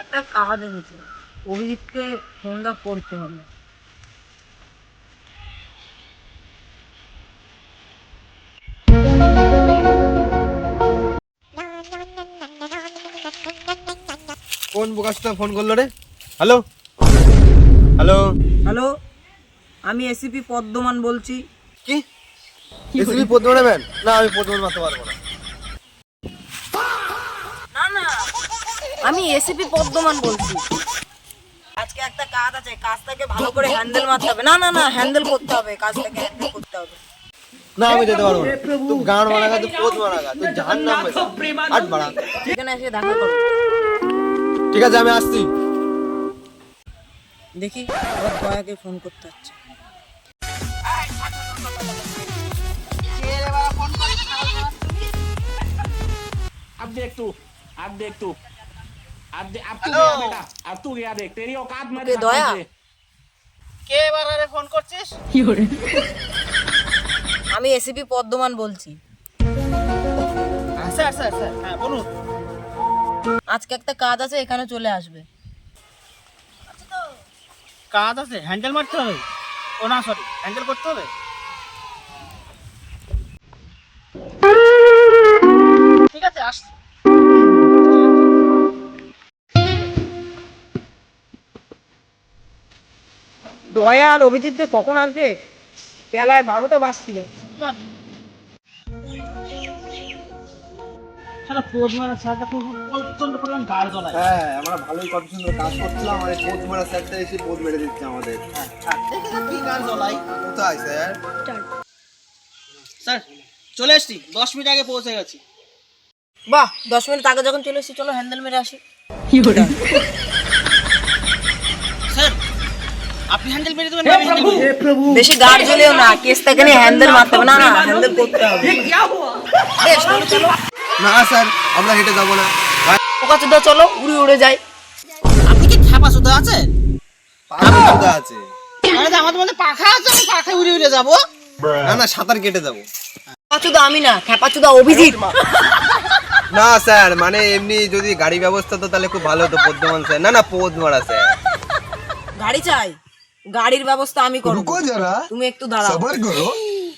একটা কাজ এনেছে, অভিজিৎকে ফোনটা করতে হবে। কোন বোকাসটা ফোন করলো রে? Hello hello. হ্যালো, আমি এসিপি পদ্মমান বলছি। কি এসবি পদ্মা ম্যান? না, আমি পদ্মা মারতে পারবো না। না না, আমি এসিপি পদ্মমান বলছি। আজকে একটা কাজ আছে, কাজটাকে ভালো করে হ্যান্ডেল মারতে হবে। না না না, হ্যান্ডেল করতে হবে, কাজটাকে হ্যান্ডেল করতে হবে। না, আমি যেতে পারবো না। তুই গান মারাগা, তুই পদ মারাগা, তুই জাহান্নাম में আট বাড়া। এখানে এসে দেখা করো। ঠিক আছে, আমি আসছি। দেখি আবার দয়াকে ফোন করতে হচ্ছে। अब देख तू अब देख तू अब तू गया बेटा, अब तू गया देख तेरी औकात मैं কে দয়া? কে বারে ফোন করছিস? আমি এসিপি পদ্মমান বলছি। স্যার স্যার স্যার, হ্যাঁ বলুন। আজকে একটা কাজ আছে, এখানে চলে আসবে। কাজ আছে, হ্যান্ডেল মারতে হবে। ও না, সরি, হ্যান্ডেল করতে হবে। ঠিক আছে, আস। দয়া আর অভিজিৎ কখন আসবে? বেলায় 12টা বাজছিল। সারা প্রোগ্রাম স্যারটা খুব প্রচন্ড পরিমাণ গাড় জ্বলায়। হ্যাঁ, আমরা ভালোই কত সুন্দর কাজ করছিলাম, আর এই পদ মারা স্যারটা এসে পদ মেরে দিচ্ছে আমাদের। দেখে না কি গাড় জ্বলাই। কোথায় স্যার? স্যার চলে এসছি, 10 মিনিট আগে পৌঁছে গেছি। বাহ, 10 মিনিট আগে যখন চলে এসেছি, চলো হ্যান্ডেল মেরে আসি। স্যার আপনি হ্যান্ডেল মেরে দেবেন না, আমি হ্যান্ডেল মেরে দেব। বেশি গাড় জ্বলেও না, কেসটাকে নিয়ে হ্যান্ডেল মারতে হবে। না না, হ্যান্ডেল করতে হবে। বেশ, চলো চলো। না স্যার, আমরা হেঁটে যাবো না। পোকা চোদা, চলো উড়ে উড়ে যাই। আপনি কি খাপা সুতা আছে? পাখা কোথায় আছে? মানে আমাদের মধ্যে পাখা আছে, আমি পাখায় উড়ে উড়ে যাবো। না না, সাঁতার কেটে যাবো। পোকা চোদা আমি না, খেপা চোদা অভিজিৎ। না স্যার, মানে এমনি যদি গাড়ি ব্যবস্থা তো তাহলে খুব ভালো হতো। পদ্মমান স্যার, না না, পদ মারা স্যার। গাড়ি চাই, গাড়ির ব্যবস্থা আমি করব। रुको जरा, তুমি একটু দাঁড়াও। सबर करो।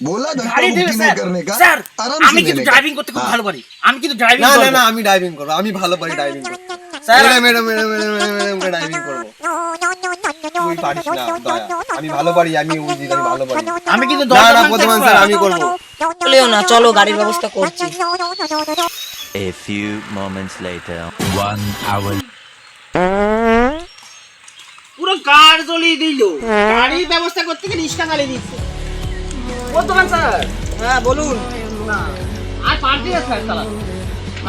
बोला धक्का গাড়ি দেবে मुक्की স্যার। नहीं करने का, স্যার आराम আমি से কিন্তু लेने का। ড্রাইভিং করতে খুব ভালো পারি। আমি কিন্তু ড্রাইভিং না না করব। না, আমি ড্রাইভিং করবো, আমি ভালো পারি ড্রাইভিং করবো। স্যার মেরে মেরে মেরে মেরে মেরে মেরে ড্রাইভিং করবো। তুই পারিস না দয়া, আমি ভালো পারি, আমি উচিত, আমি ভালো পারি। আমি কিন্তু না না, 10 পদ্মমান স্যার, আমি করবো। চলেও না, চলো গাড়ির ব্যবস্থা করছি। A few moments later. 1 hour. পুরো কার জ্বলিয়ে দিল। গাড়ির ব্যবস্থা করতে গিয়ে রিস্কা চালিয়ে দিচ্ছে। বর্তমান স্যার। হ্যাঁ বলুন। আর পার্টি আছে স্যার, চালা।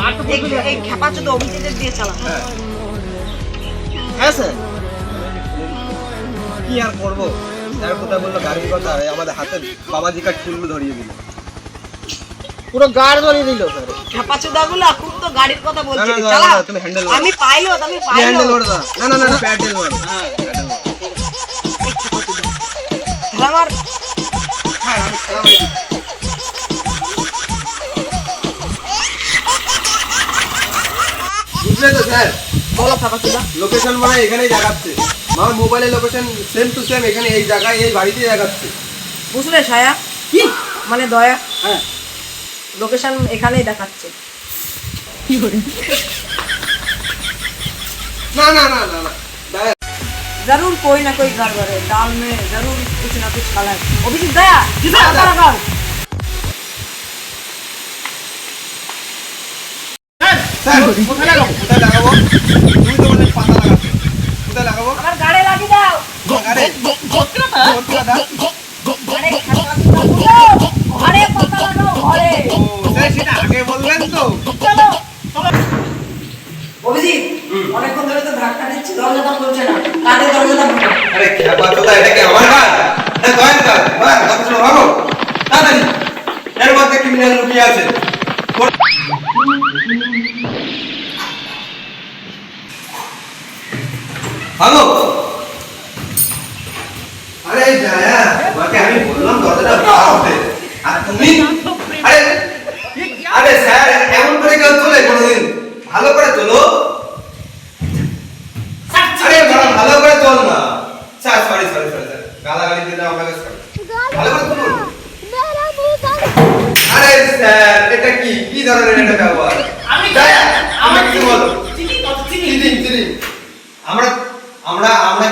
আর তো বলবে এই খেপা চোদা অভিজিতের দিয়ে চালা। হ্যাঁ স্যার। কি আর করবো? স্যার কোথায় বললো গাড়ির কথা, এই আমাদের হাতে বাবাজি কাঠ ফুল ধরিয়ে দিল। পুরো গাড় জ্বলিয়ে দিল স্যার। খেপা চোদা গুলা খুব তো গাড়ির কথা বলছে। না, না, না, চালা। না, তুমি হ্যান্ডেল মারো। আমি পাইলট, আমি হ্যান্ডেল পাইলট। মারো না। না না না, প্যাডেল মারো। হ্যাঁ, প্যাডেল মারো। আমার বুঝলে তো স্যার? বলো খেপা চোদা। লোকেশন মানে এখানেই দেখাচ্ছে। আমার মোবাইলের লোকেশন সেম টু সেম এখানে, এই জায়গায়, এই বাড়িতেই দেখাচ্ছে। বুঝলে ছায়া? কি? মানে দয়া, হ্যাঁ। লোকেশন এখানেই দেখাচ্ছে। না না না না না, দয়া। जरूर कोई ना कोई गड़बड़ है, दाल में जरूर कुछ ना कुछ काला है। अभिजीत दया, लगाओ। স্যার, কোথায় লাগাবো? কোথায় লাগাবো? তুমি তো বললে পাতা লাগাবে। কোথায় লাগাবো? আমার গাড়ি লাগিয়ে দাও। আরে, গোত্রা আরে খেপা চোদা গুলো, ঘরে পাতা লাগাও, ঘরে। ও স্যার, সেটা আগে বলবেন তো। চলো অভিজিৎ, অনেকক্ষণ ধরে তো ধাক্কা দিচ্ছি, দরজাটা খুলছে না। কাদের দরজাটা খুলো। আরে খেপা চোদা, এটা কি আমার কাজ? এটা দয়ার কাজ। দয়া, কথা শোনো, ভাগো তাড়াতাড়ি। এর মধ্যে ক্রিমিনাল লুকিয়ে আছে। ভাগো। আরে দয়া, তোমাকে আমি বললাম দরজাটা বার হতে, আর তুমি আরে আরে স্যার, এমন করে কেউ চলে কোনোদিন? ভালো করে চলো। আমরা আমরা আমরা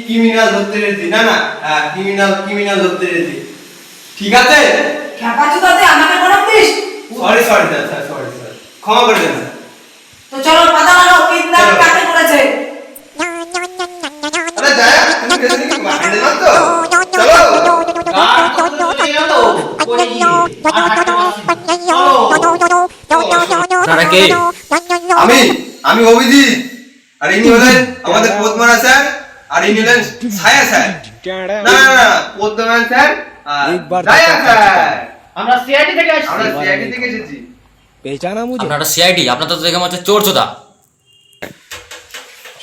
ক্রিমিনাল ধরতে রেডি না না ক্রিমিনাল ধরতে রেডি ঠিক আছে খেপাচোদাতে আমাকে পড়াচ্ছিস? সরি স্যার সরি স্যার ক্ষমা করে দেন স্যার তো চলো পাতা লাগাও, কিডন্যাপ কাকে করেছে? আরে দয়া তুমি ভেতরে কি হ্যান্ডেল মার তো চলো কার চলে গেল ওই আপনারা কে? আমি অভিজিৎ আর ইনি হলেন আমাদের পদ্মনাথ স্যার আর ইনি হলেন ছায়া স্যার না পদ্মনাথ স্যার আর ছায়া স্যার আমরা সিআইডি থেকে আসছি। আমরা সিআইডি থেকে এসেছি আপনারা সিআইডি, আপনার তো দেখে মনে হচ্ছে চোর চোদা।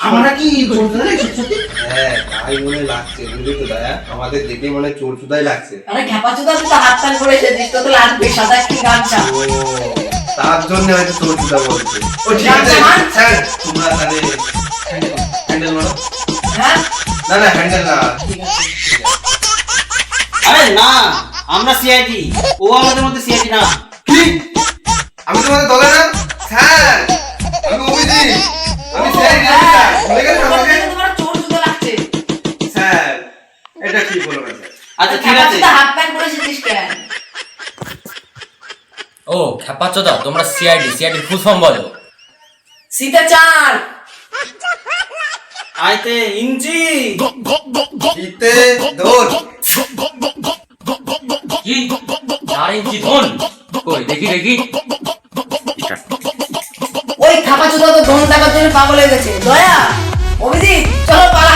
আমরা কি বলতে সত্যি? হ্যাঁ তাই মনে লাগছে বুঝলি তো দয়া আমাদের দেখে মনে চোর চুদাই লাগছে আরে খেপাচোদা তুই তো হাত টান করে এসেছিস, তো লাগবে সাদা কি গামছা। ও তার জন্য হয়তো চোর চুদা বলছে ও ঠিক আছে স্যার তোমরা তাহলে হ্যান্ডেল মারো হ্যাঁ না হ্যান্ডেল না আরে না, আমরা সিআইডি, ও আমাদের মধ্যে সিআইডি না। কি আমি তোমাদের দলে না স্যার আমি অভিজিৎ আমি স্যার বলে গেলেন আমাকে তোমার চোর জুতো লাগছে। স্যার এটা কি বলো না স্যার আচ্ছা ঠিক আছে, খেপাচোদা হাত টান করে এসেছিস কেন? ও খেপাচোদা, তোমরা সিআইডি, সিআইডির ফুল ফর্ম বলো। শীতে চার আইতে ইঞ্জি জিতে দৌড় কি 4 ইঞ্চি ধন? কই দেখি দেখি। ওই খেপাচোদা তো ধন টাকার জন্য পাগল হয়ে গেছে। দয়া অভিজিৎ চলো পালা।